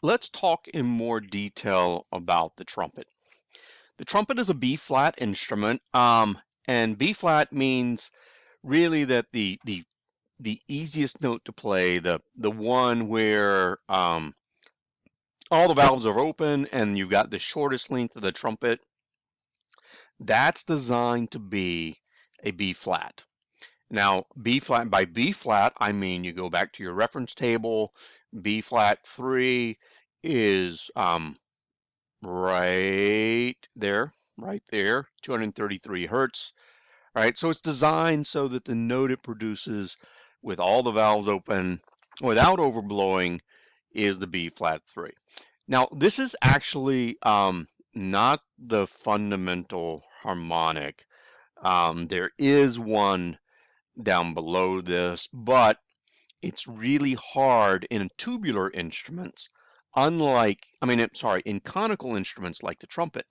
let's talk in more detail about the trumpet. The trumpet is a B flat instrument, and B flat means really that the easiest note to play, the one where all the valves are open and you've got the shortest length of the trumpet, that's designed to be a B flat. Now, B flat, by B flat, I mean you go back to your reference table. B flat 3 is right there, 233 hertz, right? So it's designed so that the note it produces with all the valves open without overblowing is the B flat 3. Now, this is actually not the fundamental harmonic. There is one down below this, but it's really hard in tubular instruments, in conical instruments like the trumpet,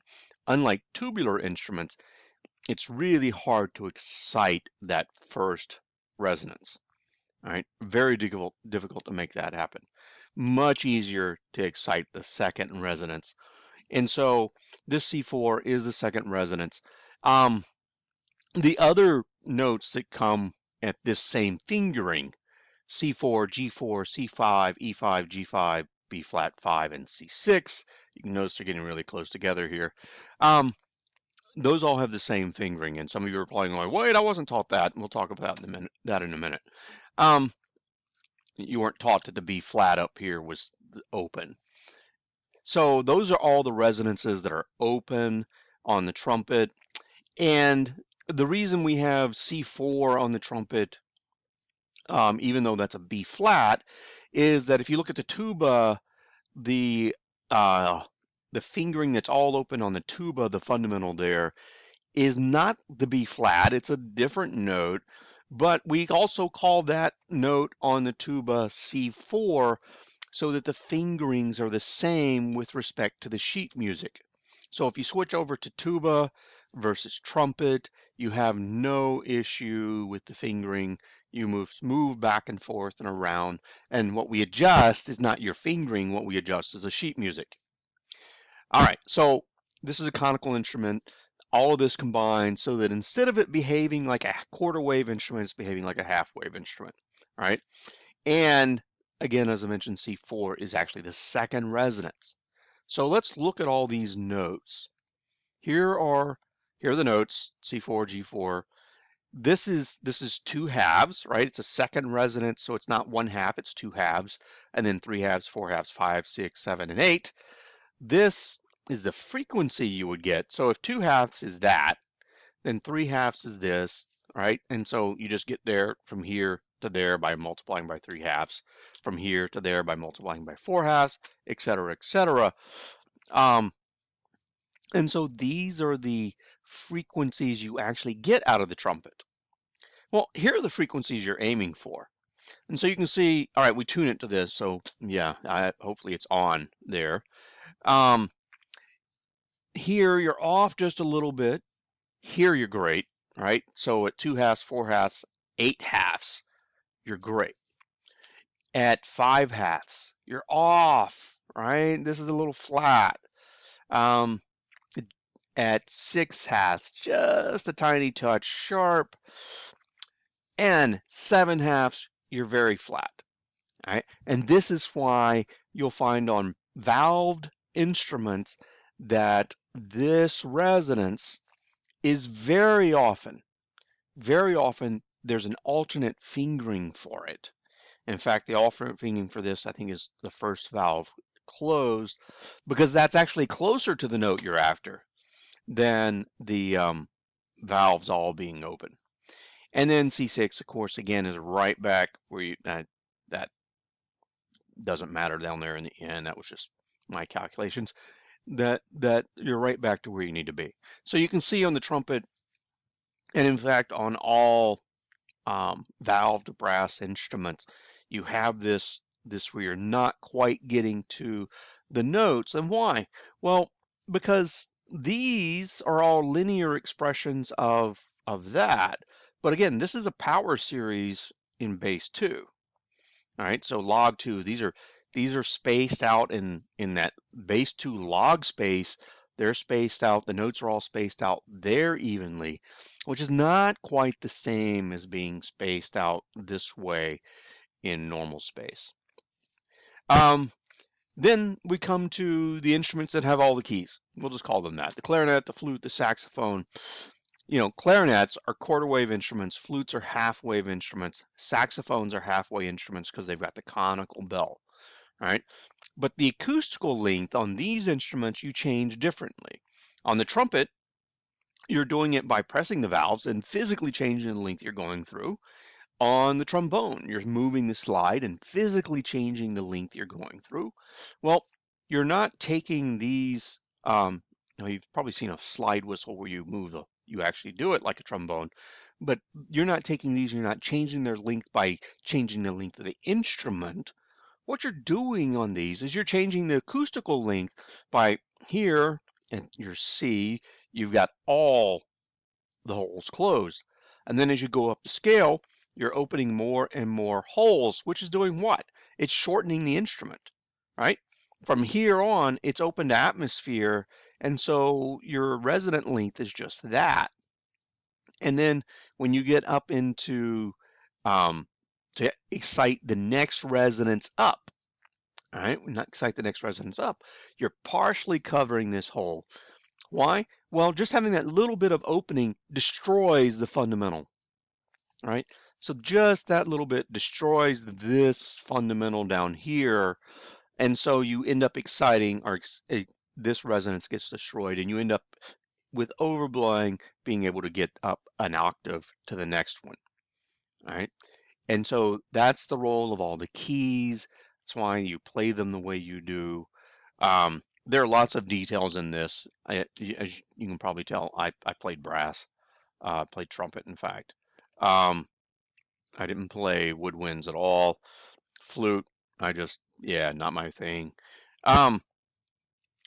unlike tubular instruments, it's really hard to excite that first resonance. All right, very difficult to make that happen. Much easier to excite the second resonance. And so this C4 is the second resonance. The other notes that come at this same fingering, C4, G4, C5, E5, G5, B flat 5, and C6, you can notice they're getting really close together here. Those all have the same fingering, and some of you are probably going, wait, I wasn't taught that, and we'll talk about that in a minute. You weren't taught that the B flat up here was open. So those are all the resonances that are open on the trumpet. And the reason we have C4 on the trumpet, even though that's a B flat, is that if you look at the tuba, the fingering that's all open on the tuba, the fundamental there, is not the B flat. It's a different note, but we also call that note on the tuba C4 so that the fingerings are the same with respect to the sheet music. So if you switch over to tuba versus trumpet, you have no issue with the fingering. You move back and forth and around, and what we adjust is not your fingering. What we adjust is the sheet music. All right, so this is a conical instrument. All of this combined so that instead of it behaving like a quarter wave instrument, it's behaving like a half wave instrument, all right? And again, as I mentioned, C4 is actually the second resonance. So let's look at all these notes. Here are the notes, C4, G4. This is two halves, right? It's a second resonance, so it's not one half, it's two halves, and then three halves, four halves, 5, 6, 7, and 8. This is the frequency you would get. So if two halves is that, then three halves is this, right? And so you just get there from here to there by multiplying by three halves, from here to there by multiplying by four halves, et cetera, et cetera. And so these are the frequencies you actually get out of the trumpet. Well, here are the frequencies you're aiming for. And so you can see, all right, we tune it to this. So yeah, hopefully it's on there. Here you're off just a little bit. Here you're great, right? So at 2 halves, 4 halves, 8 halves, you're great. At 5 halves, you're off, right? This is a little flat. At 6 halves, just a tiny touch sharp. And 7 halves, you're very flat. All right? And this is why you'll find on valved instruments that this resonance is very often there's an alternate fingering for it. In fact, the alternate fingering for this, I think, is the first valve closed, because that's actually closer to the note you're after than the valves all being open. And then C6, of course, again, is right back where you, that doesn't matter down there in the end. That was just my calculations. That you're right back to where you need to be. So you can see on the trumpet, and in fact on all valved brass instruments, you have this where you're not quite getting to the notes. And why? Well, because these are all linear expressions of that. But again, this is a power series in base 2. All right, so log 2, these are These are spaced out in that base 2 log space. They're spaced out. The notes are all spaced out there evenly, which is not quite the same as being spaced out this way in normal space. Um, then we come to the instruments that have all the keys. We'll just call them that. The clarinet, the flute, the saxophone. You know, clarinets are quarter wave instruments, flutes are half wave instruments, saxophones are half wave instruments because they've got the conical bell, right? But the acoustical length on these instruments you change differently. On the trumpet, you're doing it by pressing the valves and physically changing the length you're going through. On the trombone, you're moving the slide and physically changing the length you're going through. Well, you're not taking these, you've probably seen a slide whistle where you actually do it like a trombone, but you're not taking these, you're not changing their length by changing the length of the instrument. What you're doing on these is you're changing the acoustical length by here, and your C, you've got all the holes closed. And then as you go up the scale, you're opening more and more holes, which is doing what? It's shortening the instrument, right? From here on, it's open to atmosphere, and so your resonant length is just that. And then when you get up into to excite the next resonance up, all right, not excite the next resonance up, you're partially covering this hole. Why? Well, just having that little bit of opening destroys the fundamental, right? So just that little bit destroys this fundamental down here, and so you end up exciting, or this resonance gets destroyed, and you end up with overblowing being able to get up an octave to the next one, all right? And so that's the role of all the keys. That's why you play them the way you do. There are lots of details in this. As you can probably tell, I played brass, played trumpet, in fact. Um, I didn't play woodwinds at all. Flute, yeah, not my thing. Um,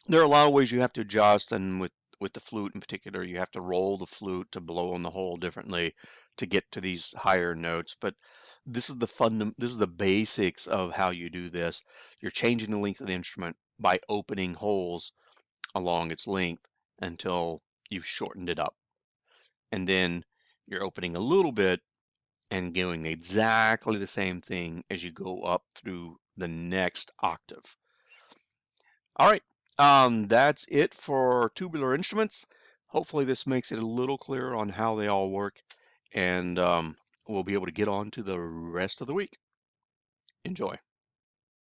there are a lot of ways you have to adjust, and with the flute in particular, you have to roll the flute to blow on the hole differently to get to these higher notes. But this is the basics of how you do this. You're changing the length of the instrument by opening holes along its length until you've shortened it up. And then you're opening a little bit and doing exactly the same thing as you go up through the next octave. All right, that's it for tubular instruments. Hopefully this makes it a little clearer on how they all work, and we'll be able to get on to the rest of the week. Enjoy.